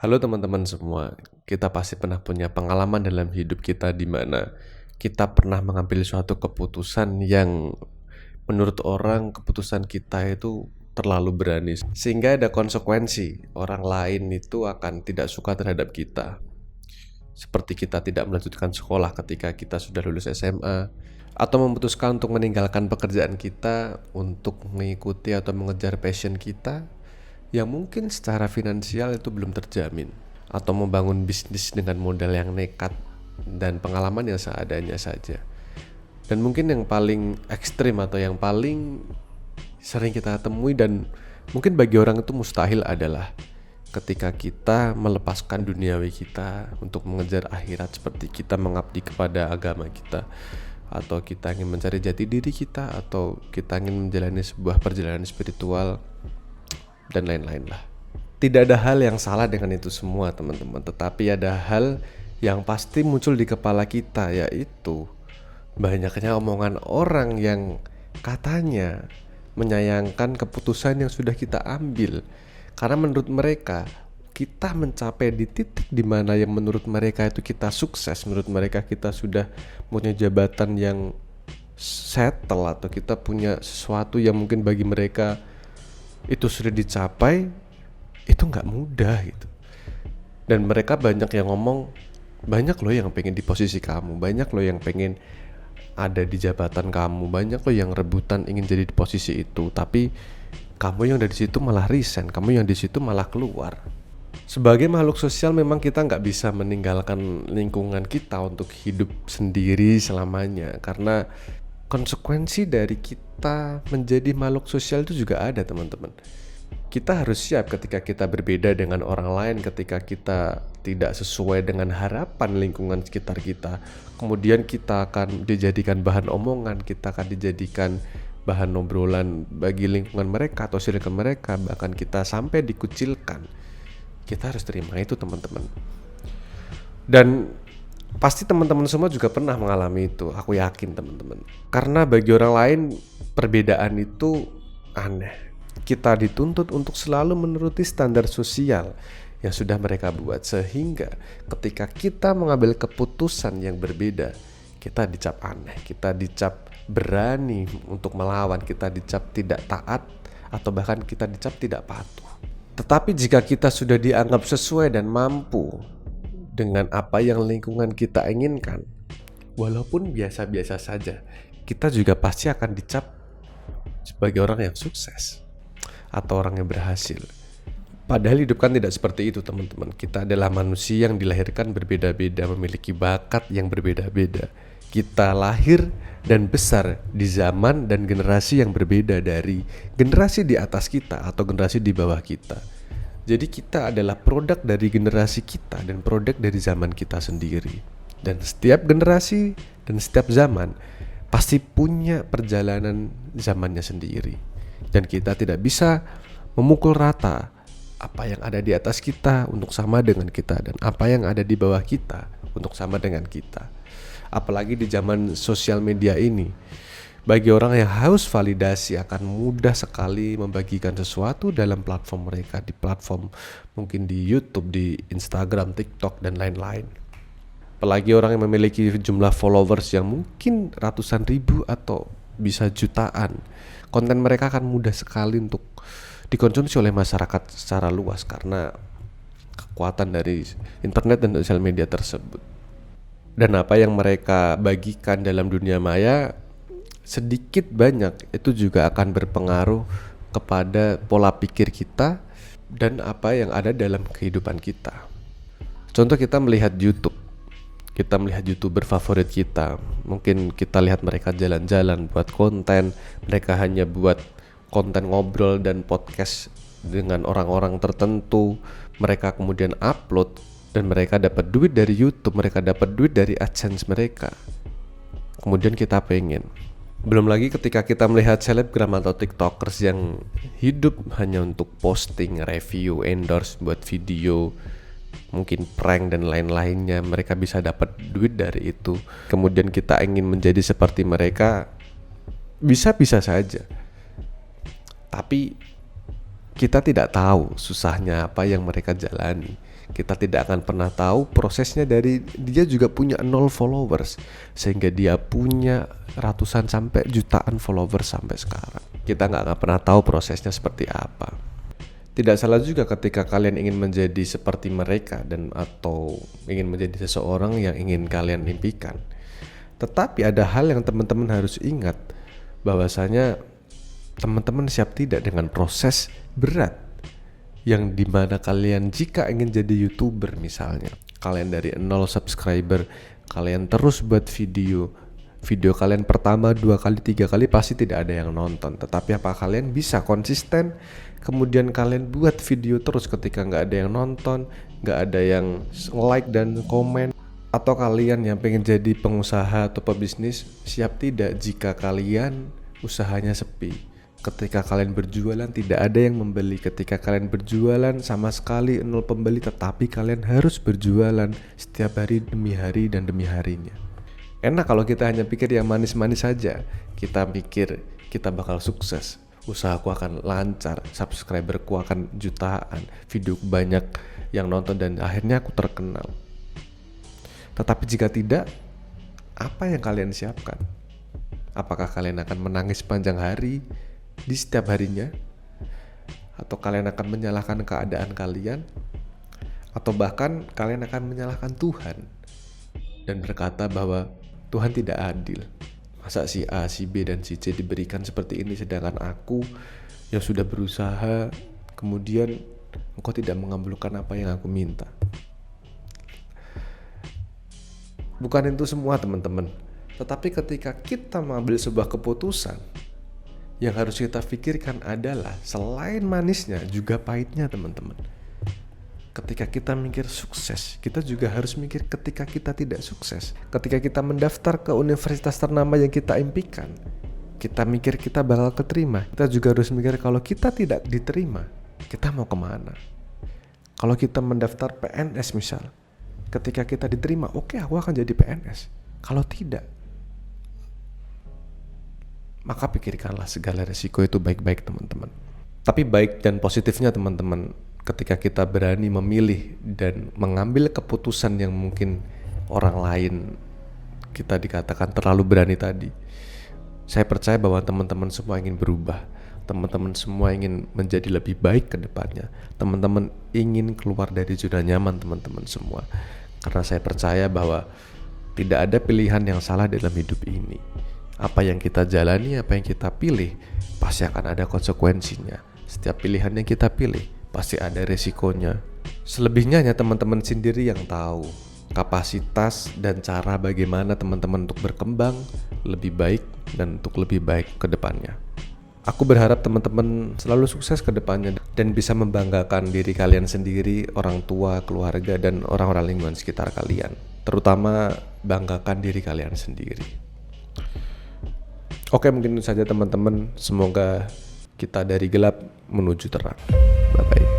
Halo teman-teman semua, kita pasti pernah punya pengalaman dalam hidup kita di mana kita pernah mengambil suatu keputusan yang menurut orang keputusan kita itu terlalu berani sehingga ada konsekuensi orang lain itu akan tidak suka terhadap kita. Seperti kita tidak melanjutkan sekolah ketika kita sudah lulus SMA atau memutuskan untuk meninggalkan pekerjaan kita untuk mengikuti atau mengejar passion kita yang mungkin secara finansial itu belum terjamin, atau membangun bisnis dengan modal yang nekat dan pengalaman yang seadanya saja. Dan mungkin yang paling ekstrim atau yang paling sering kita temui dan mungkin bagi orang itu mustahil adalah ketika kita melepaskan duniawi kita untuk mengejar akhirat, seperti kita mengabdi kepada agama kita, atau kita ingin mencari jati diri kita, atau kita ingin menjalani sebuah perjalanan spiritual dan lain-lain lah. Tidak ada hal yang salah dengan itu semua teman-teman, tetapi ada hal yang pasti muncul di kepala kita, yaitu banyaknya omongan orang yang katanya menyayangkan keputusan yang sudah kita ambil, karena menurut mereka kita mencapai di titik dimana yang menurut mereka itu kita sukses, menurut mereka kita sudah punya jabatan yang settle, atau kita punya sesuatu yang mungkin bagi mereka itu sudah dicapai, itu nggak mudah gitu. Dan mereka banyak yang ngomong, banyak loh yang pengen di posisi kamu, banyak loh yang pengen ada di jabatan kamu, banyak loh yang rebutan ingin jadi di posisi itu, tapi kamu yang dari situ malah resign, kamu yang di situ malah keluar. Sebagai makhluk sosial memang kita nggak bisa meninggalkan lingkungan kita untuk hidup sendiri selamanya, karena konsekuensi dari kita menjadi makhluk sosial itu juga ada teman-teman. Kita harus siap ketika kita berbeda dengan orang lain, ketika kita tidak sesuai dengan harapan lingkungan sekitar kita. Kemudian kita akan dijadikan bahan omongan, kita akan dijadikan bahan obrolan bagi lingkungan mereka atau circle mereka, bahkan kita sampai dikucilkan. Kita harus terima itu teman-teman. Dan pasti teman-teman semua juga pernah mengalami itu, aku yakin teman-teman. Karena bagi orang lain perbedaan itu aneh. Kita dituntut untuk selalu menuruti standar sosial yang sudah mereka buat, sehingga ketika kita mengambil keputusan yang berbeda, kita dicap aneh, kita dicap berani untuk melawan, kita dicap tidak taat, atau bahkan kita dicap tidak patuh. Tetapi jika kita sudah dianggap sesuai dan mampu dengan apa yang lingkungan kita inginkan, walaupun biasa-biasa saja, kita juga pasti akan dicap sebagai orang yang sukses atau orang yang berhasil. Padahal hidup kan tidak seperti itu teman-teman. Kita adalah manusia yang dilahirkan berbeda-beda, memiliki bakat yang berbeda-beda. Kita lahir dan besar di zaman dan generasi yang berbeda dari generasi di atas kita atau generasi di bawah kita. Jadi kita adalah produk dari generasi kita dan produk dari zaman kita sendiri. Dan setiap generasi dan setiap zaman pasti punya perjalanan zamannya sendiri. Dan kita tidak bisa memukul rata apa yang ada di atas kita untuk sama dengan kita, dan apa yang ada di bawah kita untuk sama dengan kita. Apalagi di zaman sosial media ini, bagi orang yang haus validasi akan mudah sekali membagikan sesuatu dalam platform mereka, di platform mungkin di YouTube, di Instagram, TikTok, dan lain-lain. Apalagi orang yang memiliki jumlah followers yang mungkin ratusan ribu atau bisa jutaan, konten mereka akan mudah sekali untuk dikonsumsi oleh masyarakat secara luas karena kekuatan dari internet dan sosial media tersebut. Dan apa yang mereka bagikan dalam dunia maya sedikit banyak itu juga akan berpengaruh kepada pola pikir kita dan apa yang ada dalam kehidupan kita. Contoh, kita melihat YouTube, kita melihat YouTuber favorit kita, mungkin kita lihat mereka jalan-jalan buat konten, mereka hanya buat konten ngobrol dan podcast dengan orang-orang tertentu, mereka kemudian upload dan mereka dapat duit dari YouTube, mereka dapat duit dari AdSense mereka. Kemudian kita pengen. Belum lagi ketika kita melihat selebgram atau tiktokers yang hidup hanya untuk posting, review, endorse buat video, mungkin prank dan lain-lainnya, mereka bisa dapat duit dari itu. Kemudian kita ingin menjadi seperti mereka, bisa-bisa saja. Tapi kita tidak tahu susahnya apa yang mereka jalani. Kita tidak akan pernah tahu prosesnya dari dia juga punya 0 followers sehingga dia punya ratusan sampai jutaan followers sampai sekarang. Kita nggak akan pernah tahu prosesnya seperti apa. Tidak salah juga ketika kalian ingin menjadi seperti mereka dan atau ingin menjadi seseorang yang ingin kalian impikan. Tetapi ada hal yang teman-teman harus ingat, bahwasanya teman-teman siap tidak dengan proses berat yang dimana kalian jika ingin jadi YouTuber misalnya, kalian dari 0 subscriber, kalian terus buat video kalian pertama, 2 kali, 3 kali pasti tidak ada yang nonton. Tetapi apa kalian bisa konsisten, kemudian kalian buat video terus ketika nggak ada yang nonton, nggak ada yang like dan komen? Atau kalian yang pengen jadi pengusaha atau pebisnis, siap tidak jika kalian usahanya sepi? Ketika kalian berjualan tidak ada yang membeli, ketika kalian berjualan sama sekali 0 pembeli, tetapi kalian harus berjualan setiap hari demi hari dan demi harinya. Enak kalau kita hanya pikir yang manis-manis saja. Kita pikir kita bakal sukses, usahaku akan lancar, subscriberku akan jutaan, video banyak yang nonton dan akhirnya aku terkenal. Tetapi jika tidak, apa yang kalian siapkan? Apakah kalian akan menangis sepanjang hari di setiap harinya? Atau kalian akan menyalahkan keadaan kalian? Atau bahkan kalian akan menyalahkan Tuhan dan berkata bahwa Tuhan tidak adil. Masa si A, si B, dan si C diberikan seperti ini sedangkan aku yang sudah berusaha kemudian engkau tidak mengabulkan apa yang aku minta. Bukan itu semua teman-teman. Tetapi ketika kita mengambil sebuah keputusan, yang harus kita pikirkan adalah selain manisnya juga pahitnya teman-teman. Ketika kita mikir sukses, kita juga harus mikir ketika kita tidak sukses. Ketika kita mendaftar ke universitas ternama yang kita impikan, kita mikir kita bakal keterima. Kita juga harus mikir kalau kita tidak diterima, kita mau kemana? Kalau kita mendaftar PNS misal, ketika kita diterima, oke, aku akan jadi PNS. Kalau tidak, maka pikirkanlah segala resiko itu baik-baik teman-teman. Tapi baik dan positifnya teman-teman, ketika kita berani memilih dan mengambil keputusan yang mungkin orang lain kita dikatakan terlalu berani tadi, saya percaya bahwa teman-teman semua ingin berubah. Teman-teman semua ingin menjadi lebih baik ke depannya. Teman-teman ingin keluar dari zona nyaman teman-teman semua. Karena saya percaya bahwa tidak ada pilihan yang salah dalam hidup ini. Apa yang kita jalani, apa yang kita pilih, pasti akan ada konsekuensinya. Setiap pilihan yang kita pilih, pasti ada resikonya. Selebihnya hanya teman-teman sendiri yang tahu kapasitas dan cara bagaimana teman-teman untuk berkembang lebih baik dan untuk lebih baik ke depannya. Aku berharap teman-teman selalu sukses ke depannya dan bisa membanggakan diri kalian sendiri, orang tua, keluarga, dan orang-orang lingkungan sekitar kalian. Terutama banggakan diri kalian sendiri. Oke, mungkin itu saja teman-teman. Semoga kita dari gelap menuju terang. Bye-bye.